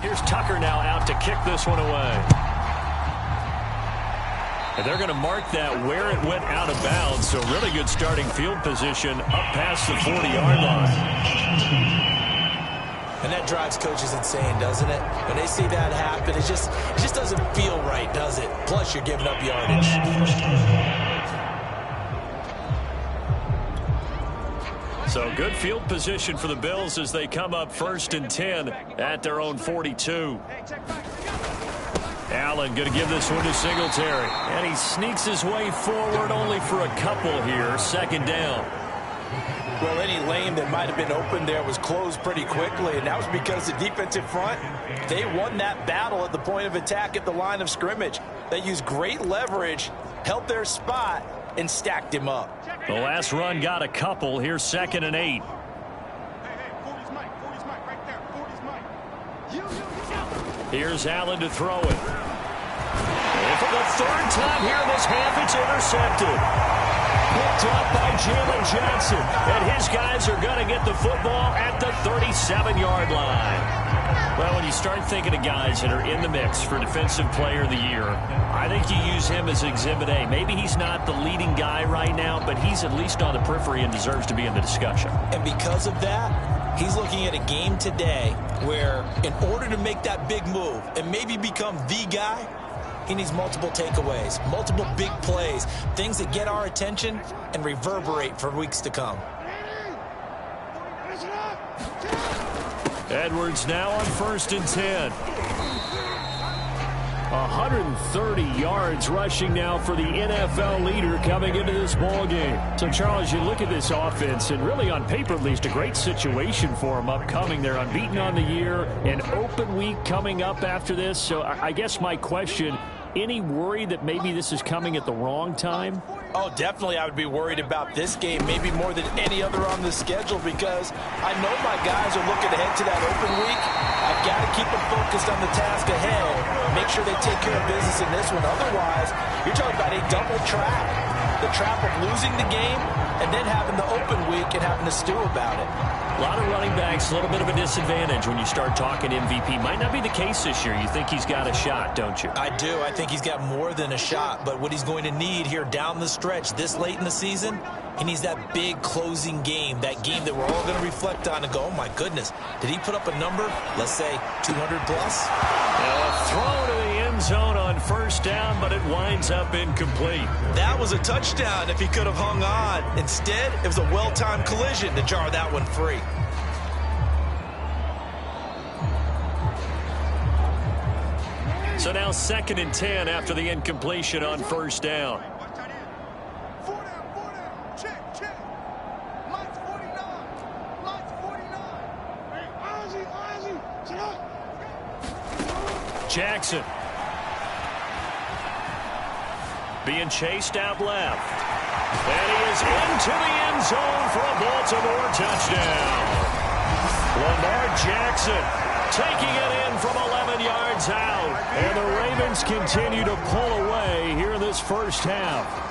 Here's Tucker now out to kick this one away. And they're going to mark that where it went out of bounds. So really good starting field position up past the 40-yard line. And that drives coaches insane, doesn't it? When they see that happen, it just doesn't feel right, does it? Plus, you're giving up yardage. So good field position for the Bills as they come up 1st and 10 at their own 42. Allen going to give this one to Singletary. And he sneaks his way forward only for a couple here. 2nd down. Well, any lane that might have been open there was closed pretty quickly, and that was because the defensive front, they won that battle at the point of attack at the line of scrimmage. They used great leverage, held their spot, and stacked him up. The last run got a couple. Here's 2nd and 8. Here's Allen to throw it. And for the 3rd time here in this half, it's intercepted. Picked up by Jalen Johnson. And his guys are going to get the football at the 37-yard line. Well, when you start thinking of guys that are in the mix for Defensive Player of the Year, I think you use him as Exhibit A. Maybe he's not the leading guy right now, but he's at least on the periphery and deserves to be in the discussion. And because of that, he's looking at a game today where in order to make that big move and maybe become the guy, he needs multiple takeaways, multiple big plays, things that get our attention and reverberate for weeks to come. Edwards now on 1st and 10. 130 yards rushing now for the NFL leader coming into this ball game. So, Charles, you look at this offense, and really on paper at least a great situation for them upcoming. They're unbeaten on the year, an open week coming up after this. So I guess my question, any worry that maybe this is coming at the wrong time? Oh, definitely I would be worried about this game, maybe more than any other on the schedule, because I know my guys are looking ahead to that open week. I've got to keep them focused on the task ahead, make sure they take care of business in this one. Otherwise, you're talking about a double trap. The trap of losing the game and then having the open week and having to stew about it. A lot of running backs, a little bit of a disadvantage when you start talking MVP. Might not be the case this year. You think he's got a shot, don't you? I do. I think he's got more than a shot. But what he's going to need here down the stretch this late in the season, he needs that big closing game, that game that we're all going to reflect on and go, oh, my goodness, did he put up a number, let's say 200 plus? Throw to the end zone on 1st down, but it winds up incomplete. That was a touchdown if he could have hung on. Instead, it was a well-timed collision to jar that one free. So now 2nd and 10 after the incompletion on 1st down. Jackson being chased out left. And he is into the end zone for a Baltimore touchdown. Lamar Jackson taking it in from 11 yards out. And the Ravens continue to pull away here in this 1st half.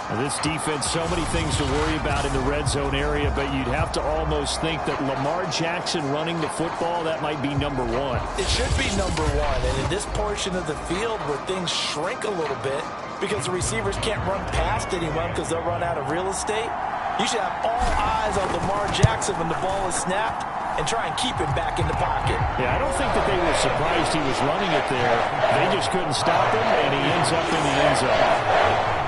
Now, this defense, so many things to worry about in the red zone area, but you'd have to almost think that Lamar Jackson running the football, that might be number one. It should be number one. And in this portion of the field where things shrink a little bit because the receivers can't run past anyone because they'll run out of real estate, you should have all eyes on Lamar Jackson when the ball is snapped and try and keep him back in the pocket. Yeah, I don't think that they were surprised he was running it there. They just couldn't stop him, and he ends up in the end zone.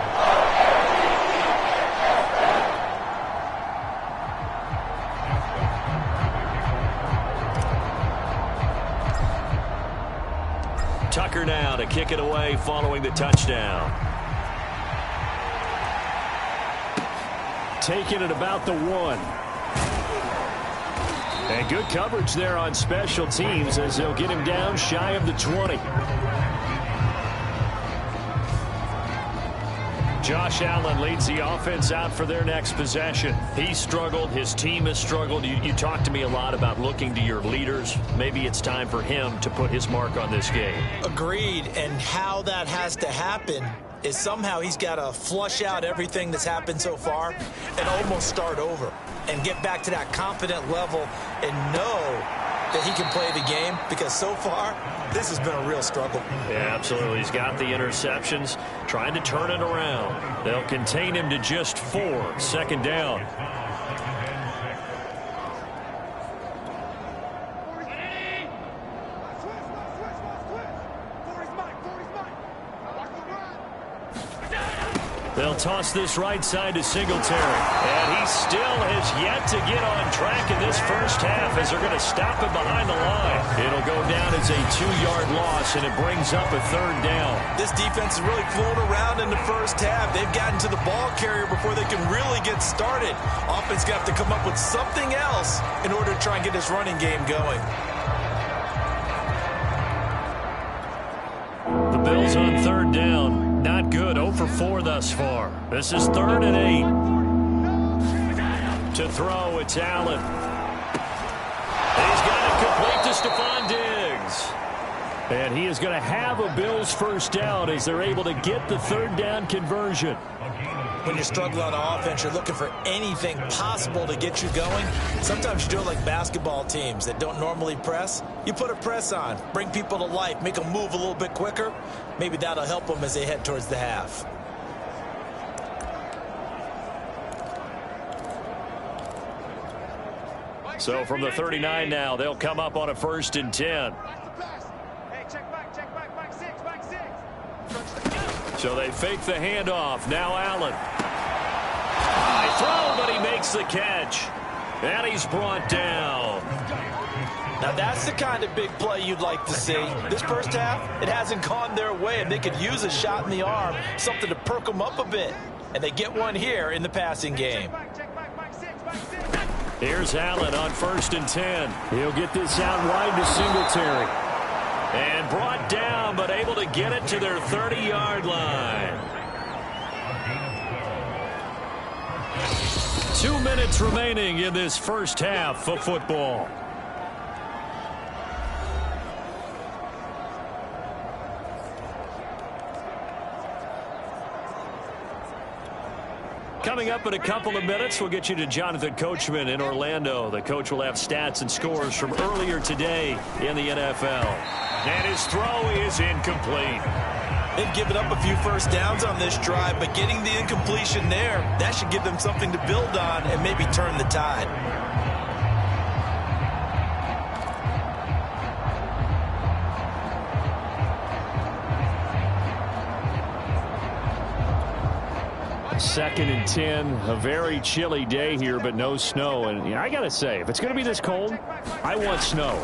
Tucker now to kick it away following the touchdown. Taking it about the 1. And good coverage there on special teams as they'll get him down shy of the 20. Josh Allen leads the offense out for their next possession. He struggled. His team has struggled. You talked to me a lot about looking to your leaders. Maybe it's time for him to put his mark on this game. Agreed. And how that has to happen is somehow he's got to flush out everything that's happened so far and almost start over and get back to that confident level and know that he can play the game? Because so far, this has been a real struggle. Yeah, absolutely. He's got the interceptions, trying to turn it around. They'll contain him to just 4. Second down. They'll toss this right side to Singletary. And he still has yet to get on track in this first half as they're going to stop him behind the line. It'll go down as a 2-yard loss, and it brings up a third down. This defense is really flown around in the first half. They've gotten to the ball carrier before they can really get started. Offense going to have to come up with something else in order to try and get this running game going. The Bills on third down. Not good. 0 for 4 thus far. This is 3rd and 8. To throw, it's Allen. He's got it complete to Stephon Diggs. And he is going to have a Bills first down as they're able to get the third down conversion. When you're struggling on offense, you're looking for anything possible to get you going. Sometimes you do it like basketball teams that don't normally press. You put a press on, bring people to life, make them move a little bit quicker. Maybe that'll help them as they head towards the half. So from the 39 now, they'll come up on a 1st and 10. So they fake the handoff. Now Allen. High throw, but he makes the catch. And he's brought down. Now that's the kind of big play you'd like to see. This first half, it hasn't gone their way, and they could use a shot in the arm, something to perk them up a bit. And they get one here in the passing game. Here's Allen on 1st and 10. He'll get this out wide to Singletary. And brought down, but able to get it to their 30-yard line. 2 minutes remaining in this first half of football. Coming up in a couple of minutes, we'll get you to Jonathan Coachman in Orlando. The coach will have stats and scores from earlier today in the NFL. And his throw is incomplete. They've given up a few first downs on this drive, but getting the incompletion there, that should give them something to build on and maybe turn the tide. Second and 10, a very chilly day here, but no snow. And I got to say, if it's going to be this cold, I want snow.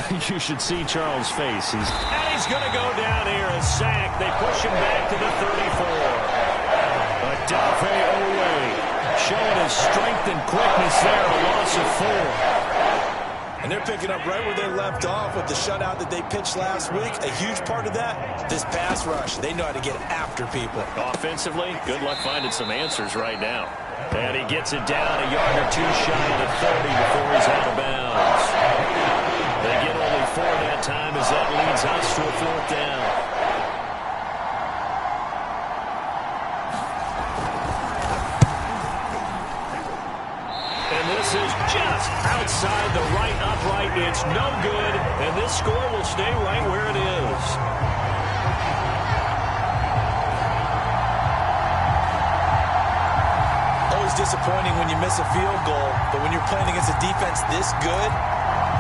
You should see Charles' face. And he's going to go down here, a sack. They push him back to the 34. Adafe Owe showing his strength and quickness there, a loss of 4. And they're picking up right where they left off with the shutout that they pitched last week. A huge part of that, this pass rush. They know how to get after people. Offensively, good luck finding some answers right now. And he gets it down a yard or two shy of the 30 before he's out of bounds. They get only 4 that time as that leads us to a 4th down. And this is just outside the right upright. It's no good, and this score will stay right where it is. Always disappointing when you miss a field goal, but when you're playing against a defense this good,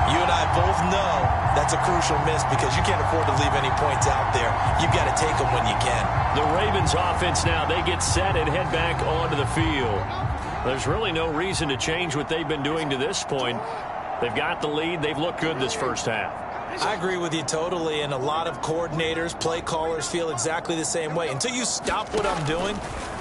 you and I both know that's a crucial miss because you can't afford to leave any points out there. You've got to take them when you can. The Ravens offense now, they get set and head back onto the field. There's really no reason to change what they've been doing to this point. They've got the lead. They've looked good this first half. I agree with you totally, and a lot of coordinators, play callers feel exactly the same way. Until you stop what I'm doing,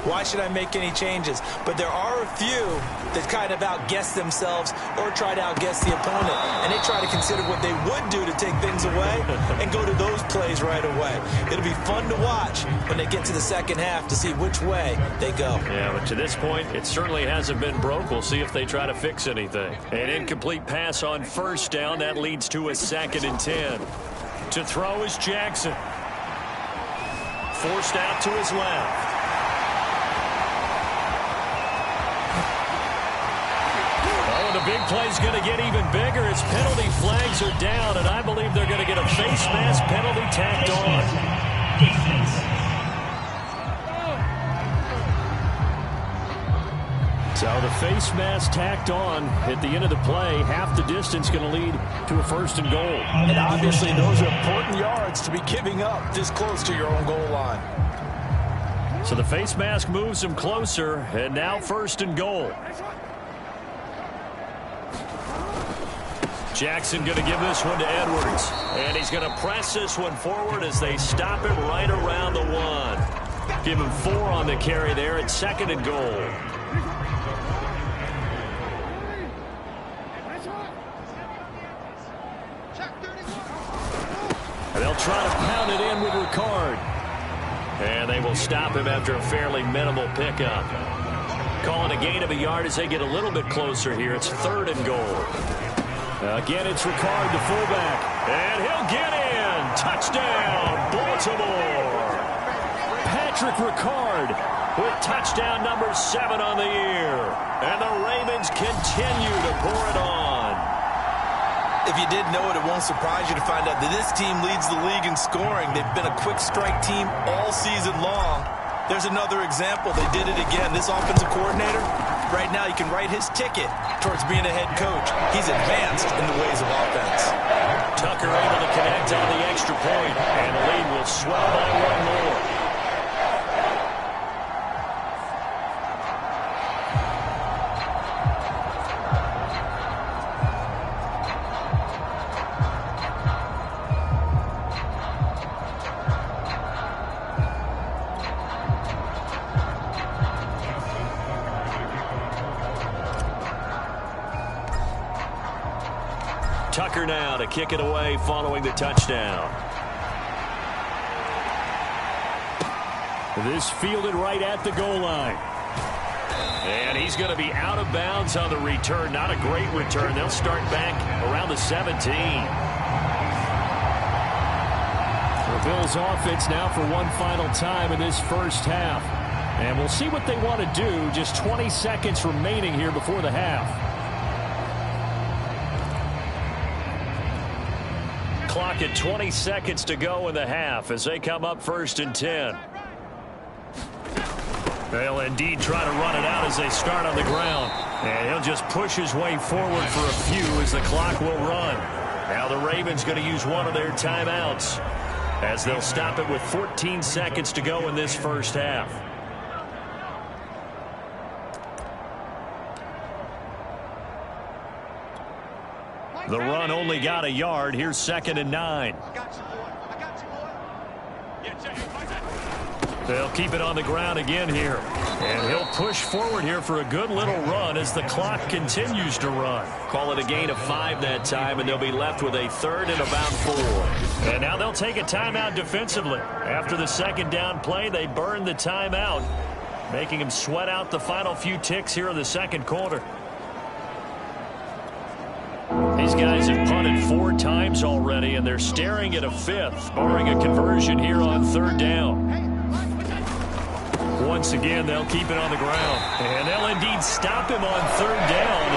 why should I make any changes? But there are a few that kind of outguess themselves or try to outguess the opponent, and they try to consider what they would do to take things away and go to those plays right away. It'll be fun to watch when they get to the second half to see which way they go. Yeah, but to this point, it certainly hasn't been broke. We'll see if they try to fix anything. An incomplete pass on 1st down. That leads to a 2nd and 10. To throw is Jackson. Forced out to his left. big play's going to get even bigger as penalty flags are down, and I believe they're going to get a face mask penalty tacked on. So the face mask tacked on at the end of the play. Half the distance going to lead to a 1st and goal. And obviously those are important yards to be giving up this close to your own goal line. So the face mask moves him closer, and now 1st and goal. Jackson going to give this one to Edwards. And he's going to press this one forward as they stop it right around the 1. Give him 4 on the carry there at 2nd and goal. And they'll try to pound it in with Ricard. And they will stop him after a fairly minimal pickup. Calling a gain of a yard as they get a little bit closer here. It's 3rd and goal. Again, it's Ricard, the fullback. And he'll get in. Touchdown, Baltimore. Patrick Ricard with touchdown number 7 on the year. And the Ravens continue to pour it on. If you didn't know it, it won't surprise you to find out that this team leads the league in scoring. They've been a quick strike team all season long. There's another example. They did it again. This offensive coordinator, right now, you can write his ticket towards being a head coach. He's advanced in the ways of offense. Tucker able to connect on the extra point, and the lead will swell by 1 more. Tucker now to kick it away following the touchdown. This fielded right at the goal line. And he's going to be out of bounds on the return. Not a great return. They'll start back around the 17. The Bills offense now for one final time in this first half. And we'll see what they want to do. Just 20 seconds remaining here before the half. Clock at 20 seconds to go in the half as they come up 1st and 10. They'll indeed try to run it out as they start on the ground. And he'll just push his way forward for a few as the clock will run. Now the Ravens going to use one of their timeouts as they'll stop it with 14 seconds to go in this first half. The run only got a yard. Here's 2nd and 9. They'll keep it on the ground again here. And he'll push forward here for a good little run as the clock continues to run. Call it a gain of 5 that time, and they'll be left with a 3rd and about 4. And now they'll take a timeout defensively. After the 2nd down play, they burn the timeout, making them sweat out the final few ticks here in the 2nd quarter. These guys have punted 4 times already, and they're staring at a 5th, barring a conversion here on 3rd down. Once again, they'll keep it on the ground, and they'll indeed stop him on 3rd down.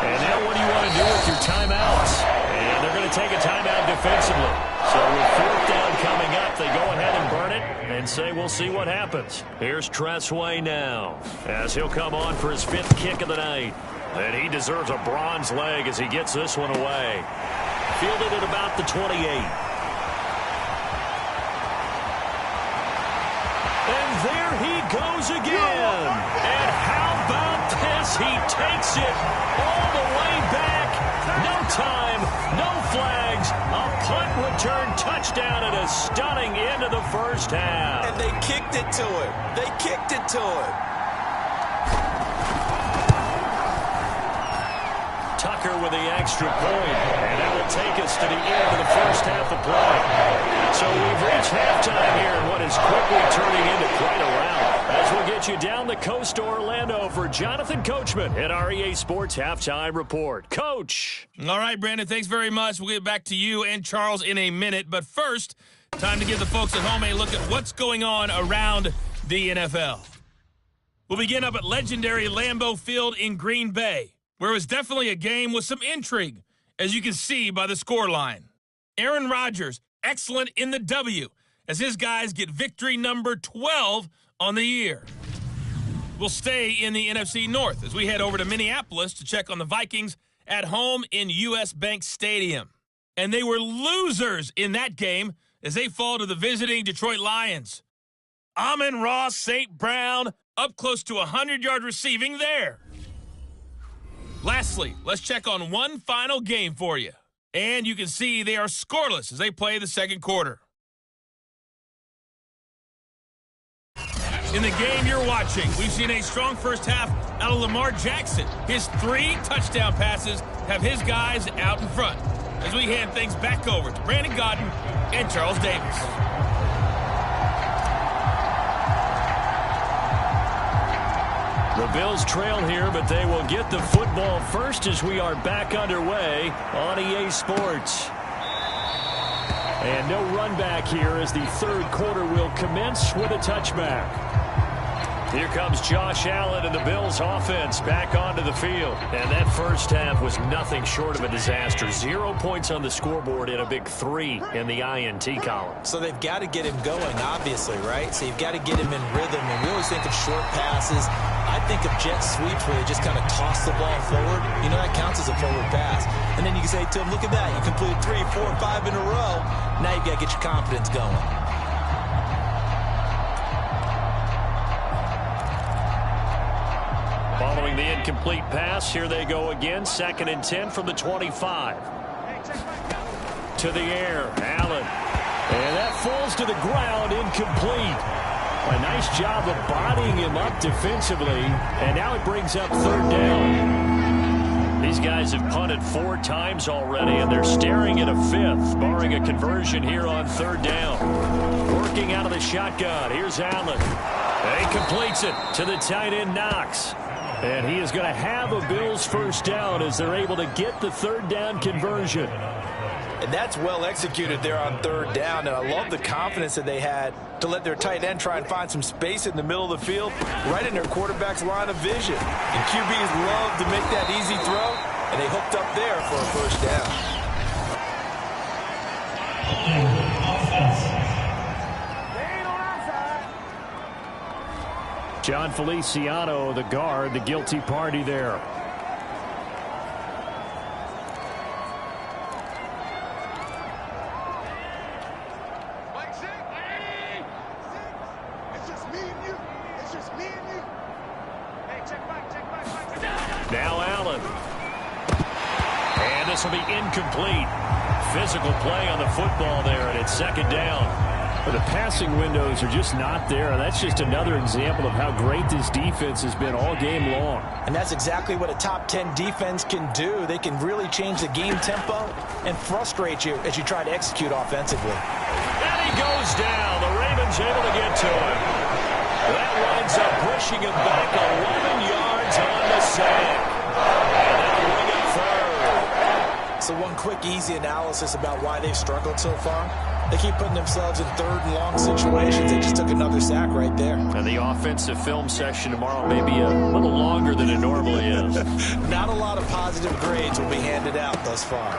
And now what do you want to do with your timeouts? And they're going to take a timeout defensively. So with 4th down coming up, they go ahead and burn it and say we'll see what happens. Here's Tressway now as he'll come on for his 5th kick of the night. And he deserves a bronze leg as he gets this one away. Fielded at about the 28. And there he goes again. And how about this? He takes it all the way back. No time, no flags. A punt return touchdown and a stunning end of the first half. And they kicked it to him. They kicked it to him. Tucker with the extra point, and that will take us to the end of the first half of play. So we've reached halftime here in what is quickly turning into quite a rout. As we'll get you down the coast to Orlando for Jonathan Coachman at our EA Sports Halftime Report. Coach. All right, Brandon, thanks very much. We'll get back to you and Charles in a minute. But first, time to give the folks at home a look at what's going on around the NFL. We'll begin up at legendary Lambeau Field in Green Bay. where it was definitely a game with some intrigue, as you can see by the scoreline. Aaron Rodgers, excellent in the W, as his guys get victory number 12 on the year. We'll stay in the NFC North as we head over to Minneapolis to check on the Vikings at home in U.S. Bank Stadium. And they were losers in that game as they fall to the visiting Detroit Lions. Amon-Ra St. Brown up close to 100-yard receiving there. Lastly, let's check on one final game for you. And you can see they are scoreless as they play the second quarter. In the game you're watching, we've seen a strong first half out of Lamar Jackson. His 3 touchdown passes have his guys out in front. As we hand things back over to Brandon Godden and Charles Davis. The Bills trail here, but they will get the football first as we are back underway on EA Sports. And no run back here as the third quarter will commence with a touchback. Here comes Josh Allen and the Bills offense back onto the field. And that first half was nothing short of a disaster. 0 points on the scoreboard and a big 3 in the INT column. So they've got to get him going, obviously, right? So you've got to get him in rhythm. And we always think of short passes. I think of jet sweeps where they just kind of toss the ball forward. You know, that counts as a forward pass. And then you can say to him, look at that. You completed 3, 4, 5 in a row. Now you've got to get your confidence going. Following the incomplete pass, here they go again. 2nd and 10 from the 25. To the air, Allen. And that falls to the ground, incomplete. A nice job of bodying him up defensively. And now it brings up 3rd down. These guys have punted 4 times already, and they're staring at a 5th, barring a conversion here on 3rd down. Working out of the shotgun. Here's Allen. And he completes it to the tight end, Knox. And he is going to have a Bills first down as they're able to get the 3rd down conversion. And that's well executed there on 3rd down. And I love the confidence that they had to let their tight end try and find some space in the middle of the field, right in their quarterback's line of vision. And QBs love to make that easy throw, and they hooked up there for a first down. John Feliciano, the guard, the guilty party there. Now Allen. And this will be incomplete. Physical play on the football there, and it's 2nd down. But the passing windows are just not there. That's just another example of how great this defense has been all game long. And that's exactly what a top 10 defense can do. They can really change the game tempo and frustrate you as you try to execute offensively. And he goes down. The Ravens able to get to him. That winds up pushing him back 11 yards on the sack. And that'll bring up 3rd. So one quick, easy analysis about why they've struggled so far. They keep putting themselves in 3rd and long situations. They just took another sack right there. And the offensive film session tomorrow may be a little longer than it normally is. Not a lot of positive grades will be handed out thus far.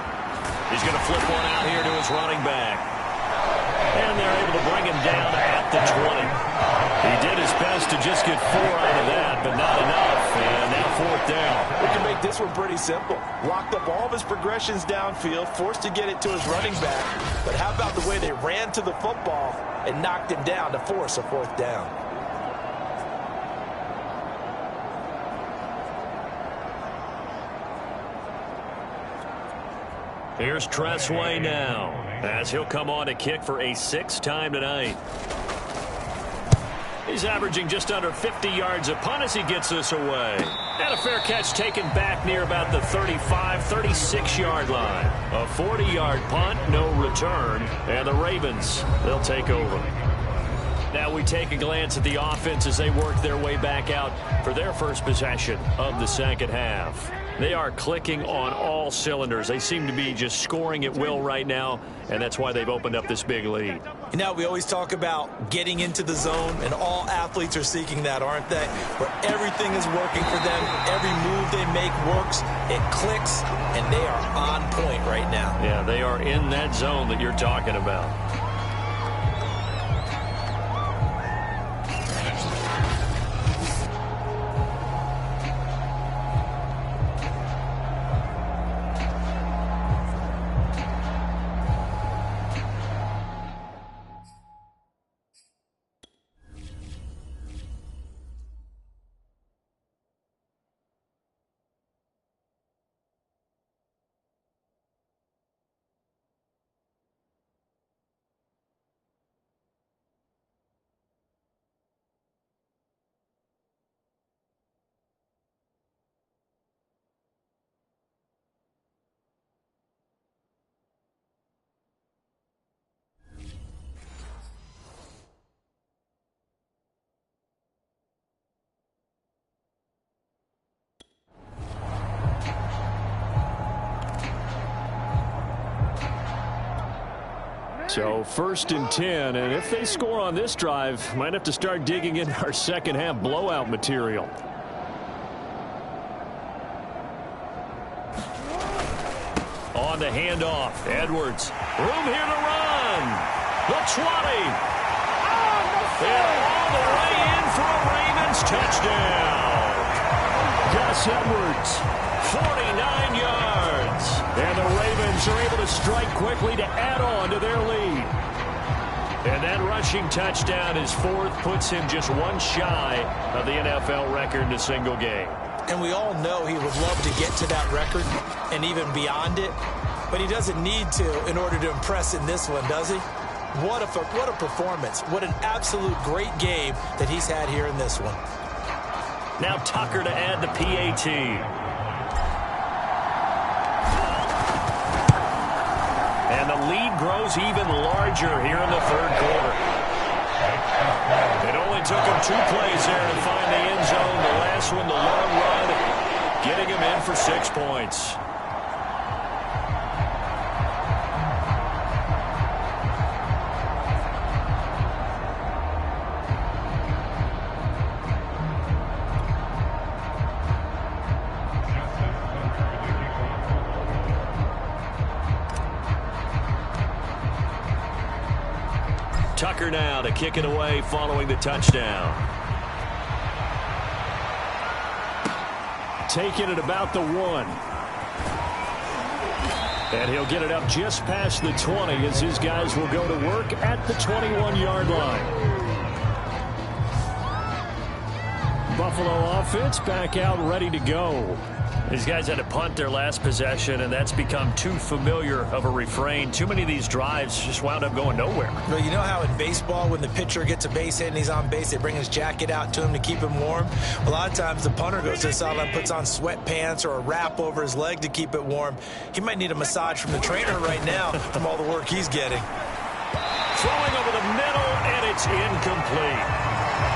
He's going to flip one out here to his running back. And they're able to bring him down at the 20. He did his best to just get 4 out of that, but not enough. And now 4th down. We can make this one pretty simple. Locked up all of his progressions downfield, forced to get it to his running back. But how about the way they ran to the football and knocked him down to force a 4th down? Here's Tressway now, as he'll come on to kick for a 6th time tonight. He's averaging just under 50 yards a punt as he gets this away. And a fair catch taken back near about the 35, 36-yard line. A 40-yard punt, no return, and the Ravens, they'll take over. Now we take a glance at the offense as they work their way back out for their first possession of the second half. They are clicking on all cylinders. They seem to be just scoring at will right now, and that's why they've opened up this big lead. You know, we always talk about getting into the zone, and all athletes are seeking that, aren't they? Where everything is working for them, every move they make works, it clicks, and they are on point right now. Yeah, they are in that zone that you're talking about. So 1st and 10, and if they score on this drive, might have to start digging into our second half blowout material. On the handoff, Edwards. Room here to run. The 20. And all the way in for a Ravens touchdown. Gus Edwards, 49 yards. And the Ravens are able to strike quickly to add on to their lead. And that rushing touchdown, his 4th, puts him just one shy of the NFL record in a single game. And we all know he would love to get to that record and even beyond it, but he doesn't need to in order to impress in this one, does he? What a performance. What an absolute great game that he's had here in this one. Now Tucker to add the PAT. And the lead grows even larger here in the 3rd quarter. It only took him 2 plays there to find the end zone. The last one, the long run, getting him in for 6 points. Tucker now to kick it away following the touchdown. Taking it about the 1. And he'll get it up just past the 20 as his guys will go to work at the 21-yard line. Buffalo offense back out ready to go. These guys had to punt their last possession, and that's become too familiar of a refrain. Too many of these drives just wound up going nowhere. Well, you know how in baseball, when the pitcher gets a base hit and he's on base, they bring his jacket out to him to keep him warm? A lot of times the punter goes to the sideline, puts on sweatpants or a wrap over his leg to keep it warm. He might need a massage from the trainer right now from all the work he's getting. Throwing over the middle, and it's incomplete.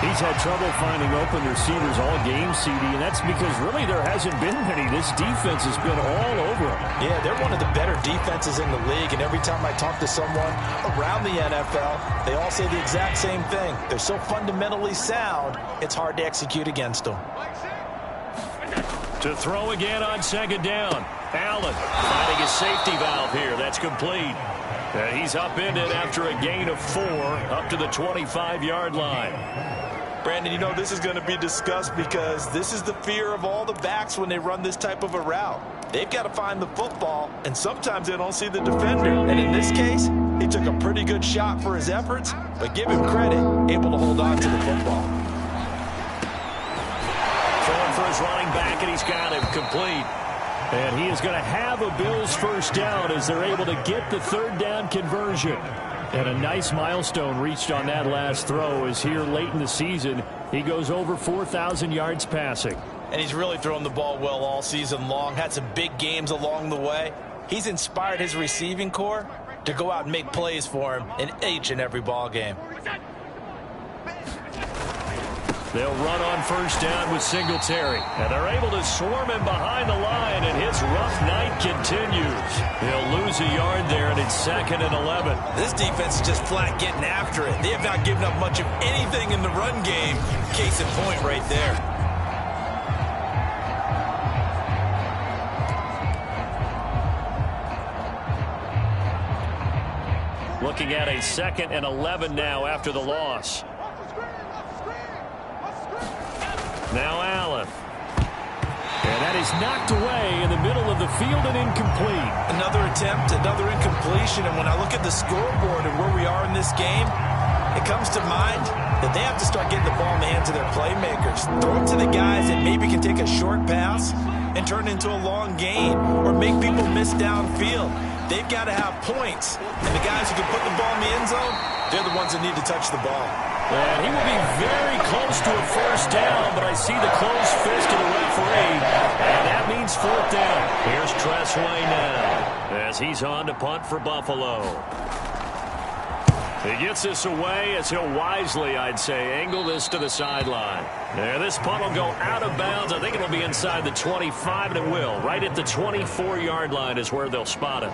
He's had trouble finding open receivers all game, CD, and that's because really there hasn't been many. This defense has been all over him. Yeah, they're one of the better defenses in the league, and every time I talk to someone around the NFL, they all say the exact same thing. They're so fundamentally sound, it's hard to execute against them. To throw again on 2nd down. Allen finding his safety valve here. That's complete. And he's upended after a gain of 4 up to the 25-yard line. Brandon, you know this is going to be discussed because this is the fear of all the backs when they run this type of a route. They've got to find the football, and sometimes they don't see the defender. And in this case, he took a pretty good shot for his efforts, but give him credit, able to hold on to the football. Throwing for his running back, and he's got him complete. And he is going to have a Bills 1st down as they're able to get the 3rd down conversion. And a nice milestone reached on that last throw as here late in the season, he goes over 4,000 yards passing. And he's really thrown the ball well all season long, had some big games along the way. He's inspired his receiving corps to go out and make plays for him in each and every ball game. They'll run on 1st down with Singletary. And they're able to swarm him behind the line, and his rough night continues. He'll lose a yard there, and it's 2nd and 11. This defense is just flat getting after it. They have not given up much of anything in the run game. Case in point right there. looking at a 2nd and 11 now after the loss. Now Allen. And that is knocked away in the middle of the field and incomplete. Another attempt, another incompletion. And when I look at the scoreboard and where we are in this game, it comes to mind that they have to start getting the ball in the hands of their playmakers. Throw it to the guys that maybe can take a short pass and turn it into a long gain or make people miss downfield. They've got to have points. And the guys who can put the ball in the end zone, they're the ones that need to touch the ball. And he will be very close to a first down, but I see the closed fist of the referee, and that means 4th down. Here's Tressway now as he's on to punt for Buffalo. He gets this away as he'll wisely, I'd say, angle this to the sideline. There, this punt will go out of bounds. I think it'll be inside the 25, and it will. Right at the 24-yard line is where they'll spot it.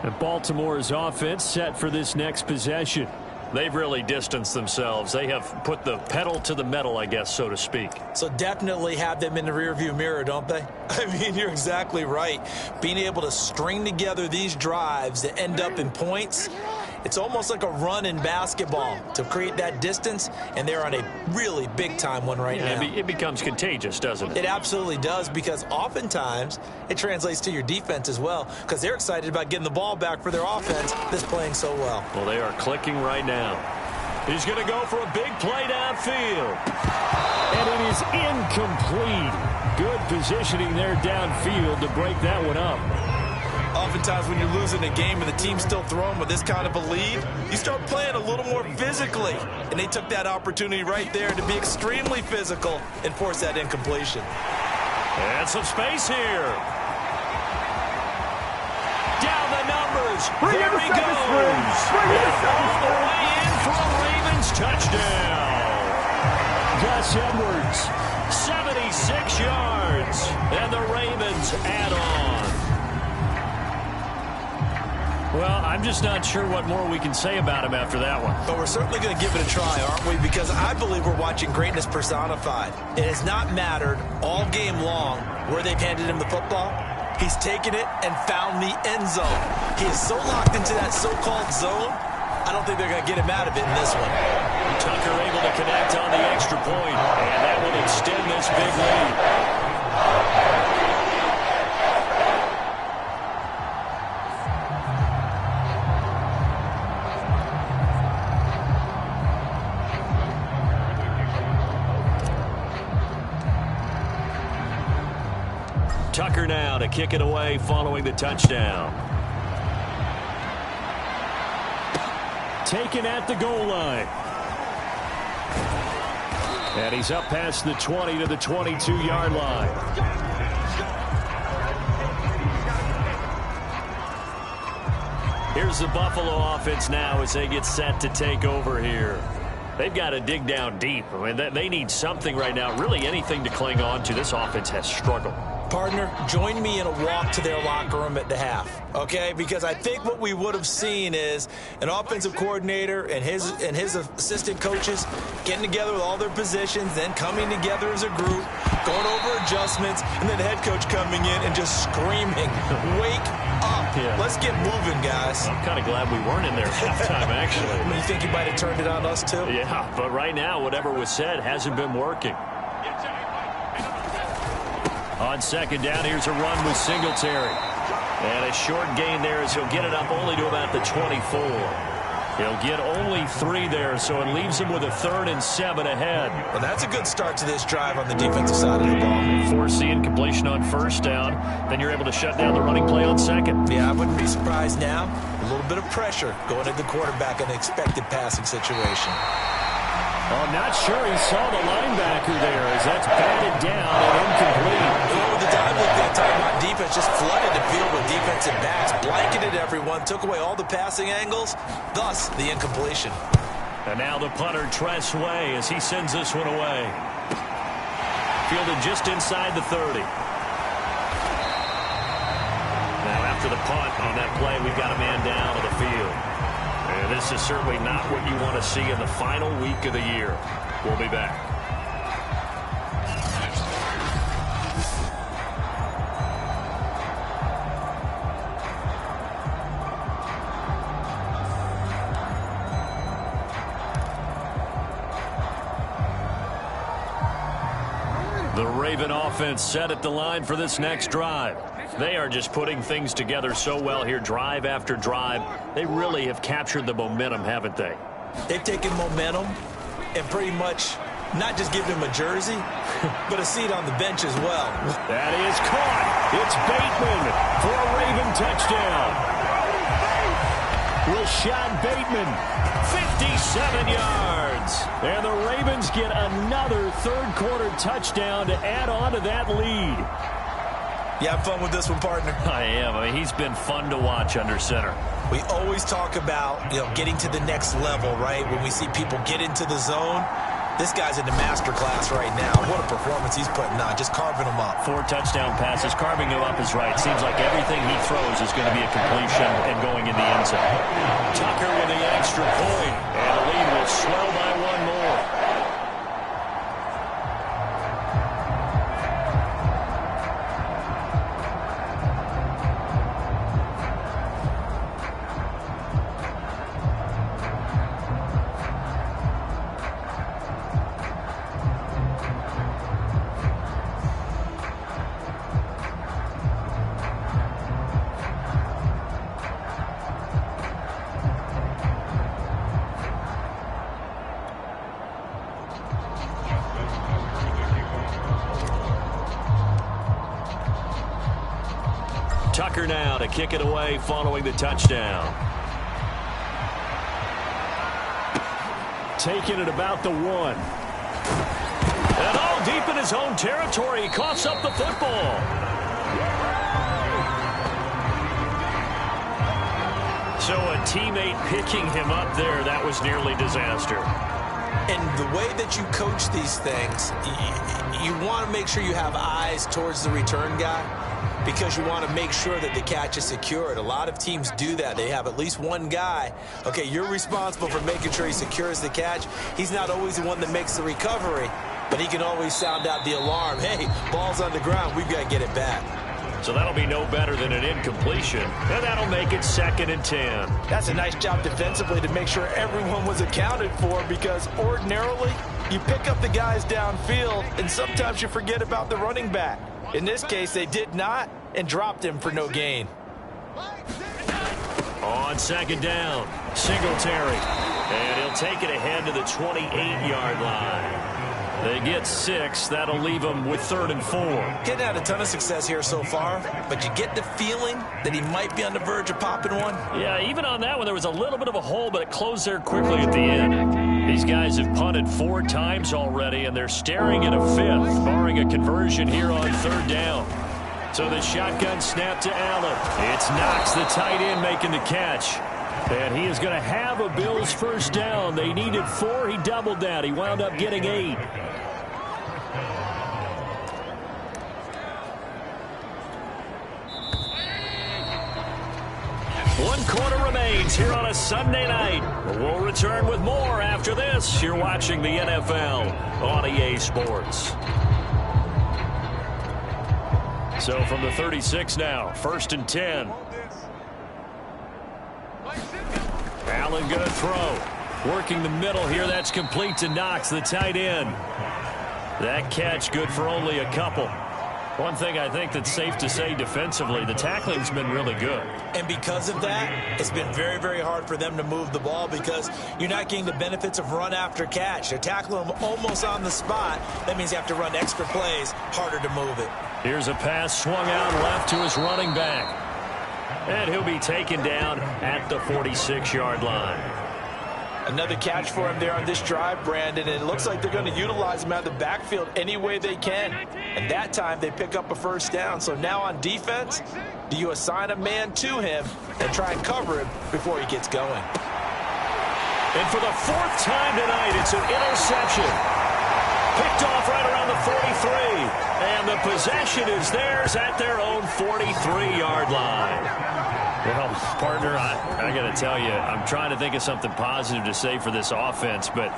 And Baltimore's offense set for this next possession. They've really distanced themselves. They have put the pedal to the metal, I guess, so to speak. So definitely have them in the rearview mirror, don't they? I mean, you're exactly right. Being able to string together these drives that end up in points, it's almost like a run in basketball to create that distance, and they're on a really big-time one right now. It becomes contagious, doesn't it? It absolutely does, because oftentimes it translates to your defense as well, because they're excited about getting the ball back for their offense that's playing so well. Well, they are clicking right now. He's going to go for a big play downfield. And it is incomplete. Good positioning there downfield to break that one up. Oftentimes when you're losing a game and the team's still throwing with this kind of a lead, you start playing a little more physically. And they took that opportunity right there to be extremely physical and force that incompletion. And some space here. Down the numbers. There he goes. All the way in for a Ravens touchdown. Gus Edwards, 76 yards. And the Ravens add on. Well, I'm just not sure what more we can say about him after that one. But we're certainly going to give it a try, aren't we? Because I believe we're watching greatness personified. It has not mattered all game long where they've handed him the football. He's taken it and found the end zone. He is so locked into that so-called zone, I don't think they're going to get him out of it in this one. Tucker able to connect on the extra point, and that will extend this big lead. Tucker now to kick it away following the touchdown. Taken at the goal line. And he's up past the 20 to the 22-yard line. Here's the Buffalo offense now as they get set to take over here. They've got to dig down deep. I mean, they need something right now, really anything to cling on to. This offense has struggled. Partner, join me in a walk to their locker room at the half, okay? Because I think what we would have seen is an offensive coordinator and his assistant coaches getting together with all their positions, then coming together as a group, going over adjustments, and then the head coach coming in and just screaming, "Wake up. Yeah. Let's get moving, guys." I'm kind of glad we weren't in there halftime, actually. You think you might have turned it on us, too? Yeah, but right now, whatever was said hasn't been working. On second down, here's a run with Singletary. And a short gain there as he'll get it up only to about the 24. He'll get only 3 there, so it leaves him with a 3rd and 7 ahead. Well, that's a good start to this drive on the defensive side of the ball. Force the incompletion on first down, then you're able to shut down the running play on second. Yeah, I wouldn't be surprised now. A little bit of pressure going at the quarterback in an expected passing situation. I'm not sure he saw the linebacker there as that's batted down and incomplete. Over the time, look, that timeout defense just flooded the field with defensive backs, blanketed everyone, took away all the passing angles, thus the incompletion. And now the punter, Tressway, as he sends this one away. Fielded just inside the 30. Now after the punt on that play, we've got a man down on the field. And this is certainly not what you want to see in the final week of the year. We'll be back. Raven offense set at the line for this next drive. They are just putting things together so well here, drive after drive. They really have captured the momentum, haven't they? They've taken momentum and pretty much not just given him a jersey, but a seat on the bench as well. That is caught. It's Bateman for a Raven touchdown. Rashad Bateman, 57 yards. And the Ravens get another third-quarter touchdown to add on to that lead. You have fun with this one, partner? I am. I mean, he's been fun to watch under center. We always talk about, getting to the next level, right? When we see people get into the zone, this guy's in the master class right now. What a performance he's putting on, just carving them up. 4 touchdown passes. Carving him up is right. Seems like everything he throws is going to be a completion and going in the end zone. Tucker with the extra point, and the lead will swell by one more. Tucker now to kick it away following the touchdown. Taking it about the 1. And all deep in his own territory. He coughs up the football. So a teammate picking him up there, that was nearly disaster. And the way that you coach these things, you want to make sure you have eyes towards the return guy, because you want to make sure that the catch is secured. A lot of teams do that. They have at least one guy. Okay, you're responsible for making sure he secures the catch. He's not always the one that makes the recovery, but he can always sound out the alarm. Hey, ball's on the ground. We've got to get it back. So that'll be no better than an incompletion, and that'll make it 2nd and 10. That's a nice job defensively to make sure everyone was accounted for, because ordinarily you pick up the guys downfield, and sometimes you forget about the running back. In this case, they did not, and dropped him for no gain. On 2nd down, Singletary. And he'll take it ahead to the 28-yard line. They get 6. That'll leave them with 3rd and 4. Getting had a ton of success here so far, but you get the feeling that he might be on the verge of popping one. Yeah, even on that one, there was a little bit of a hole, but it closed there quickly at the end. These guys have punted 4 times already, and they're staring at a 5th, barring a conversion here on 3rd down. So the shotgun snap to Allen. It's Knox, the tight end, making the catch. And he is going to have a Bills first down. They needed 4. He doubled that. He wound up getting 8. One quarter remains here on a Sunday night. We'll return with more after this. You're watching the NFL on EA Sports. So from the 36 now, 1st and 10. Allen going to throw. Working the middle here. That's complete to Knox, the tight end. That catch good for only a couple. One thing I think that's safe to say defensively, the tackling's been really good. And because of that, it's been very, very hard for them to move the ball, because you're not getting the benefits of run after catch. They're tackling them almost on the spot. That means you have to run extra plays, harder to move it. Here's a pass swung out left to his running back. And he'll be taken down at the 46-yard line. Another catch for him there on this drive, Brandon, and it looks like they're going to utilize him out of the backfield any way they can. And that time they pick up a first down. So now on defense, do you assign a man to him and try and cover him before he gets going? And for the 4th time tonight, it's an interception. Picked off right around the 43. And the possession is theirs at their own 43-yard line. Well, partner, I got to tell you, I'm trying to think of something positive to say for this offense, but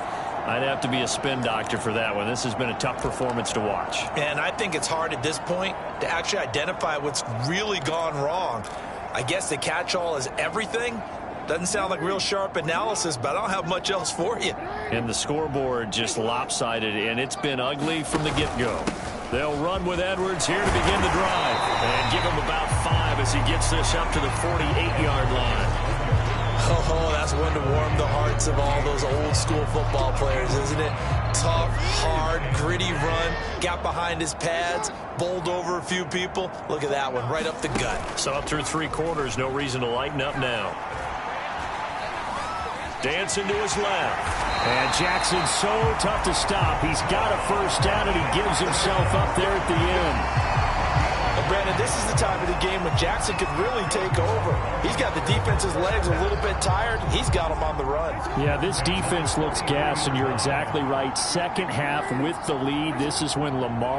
I'd have to be a spin doctor for that one. This has been a tough performance to watch. And I think it's hard at this point to actually identify what's really gone wrong. I guess the catch-all is everything. Doesn't sound like real sharp analysis, but I don't have much else for you. And the scoreboard just lopsided, and it's been ugly from the get-go. They'll run with Edwards here to begin the drive. And give him about 5 as he gets this up to the 48-yard line. Oh, that's one to warm the hearts of all those old-school football players, isn't it? Tough, hard, gritty run. Got behind his pads, bowled over a few people. Look at that one, right up the gut. So up through 3 quarters, no reason to lighten up now. Dancing to his left. And Jackson's so tough to stop. He's got a first down, and he gives himself up there at the end. Well, Brandon, this is the time of the game when Jackson could really take over. He's got the defense's legs a little bit tired. He's got them on the run. Yeah, this defense looks gassed, and you're exactly right. Second half with the lead, this is when Lamar